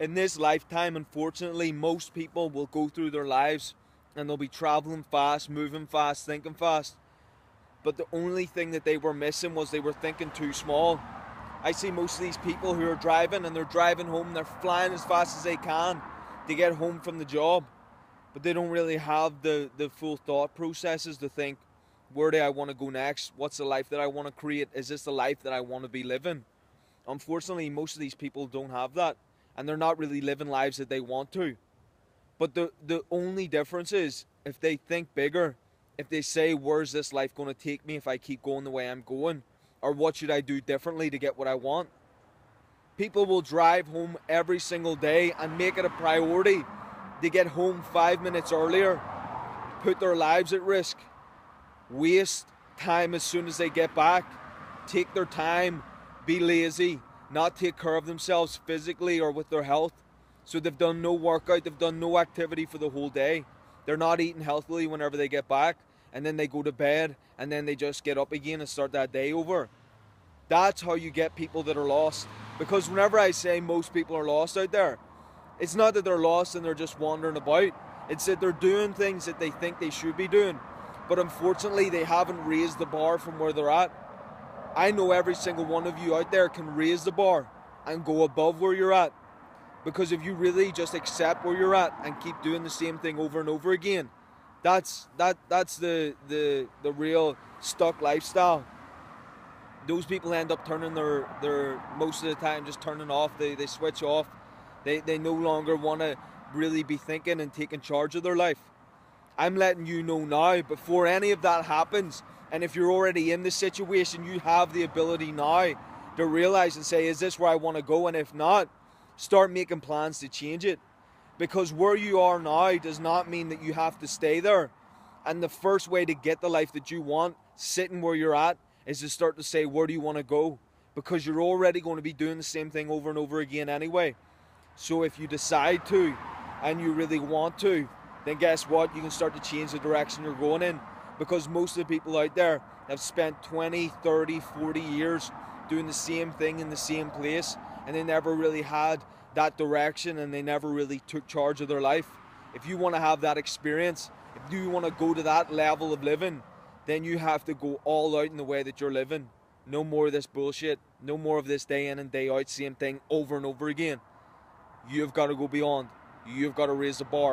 in this lifetime, unfortunately, most people will go through their lives and they'll be traveling fast, moving fast, thinking fast. But the only thing that they were missing was they were thinking too small. I see most of these people who are driving and they're driving home and they're flying as fast as they can to get home from the job. But they don't really have the full thought processes to think, where do I want to go next? What's the life that I want to create? Is this the life that I want to be living? Unfortunately, most of these people don't have that. And they're not really living lives that they want to. But the only difference is, if they think bigger, if they say, where's this life going to take me if I keep going the way I'm going? Or what should I do differently to get what I want? People will drive home every single day and make it a priority to get home 5 minutes earlier, put their lives at risk, waste time as soon as they get back, take their time, be lazy, not take care of themselves physically or with their health. So they've done no workout, they've done no activity for the whole day. They're not eating healthily whenever they get back, and then they go to bed, and then they just get up again and start that day over. That's how you get people that are lost. Because whenever I say most people are lost out there, it's not that they're lost and they're just wandering about. It's that they're doing things that they think they should be doing. But unfortunately, they haven't raised the bar from where they're at. I know every single one of you out there can raise the bar and go above where you're at. Because if you really just accept where you're at and keep doing the same thing over and over again, that's the real stuck lifestyle. Those people end up turning their most of the time just turning off. They switch off. They no longer want to really be thinking and taking charge of their life. I'm letting you know now, before any of that happens, and if you're already in this situation, you have the ability now to realize and say, is this where I want to go? And if not, start making plans to change it. Because where you are now does not mean that you have to stay there. And the first way to get the life that you want, sitting where you're at, is to start to say, where do you want to go? Because you're already going to be doing the same thing over and over again anyway. So if you decide to, and you really want to, then guess what? You can start to change the direction you're going in. Because most of the people out there have spent 20, 30, 40 years doing the same thing in the same place, and they never really had that direction, and they never really took charge of their life. If you want to have that experience, if you want to go to that level of living, then you have to go all out in the way that you're living. No more of this bullshit. No more of this day in and day out, same thing over and over again. You've got to go beyond. You've got to raise the bar.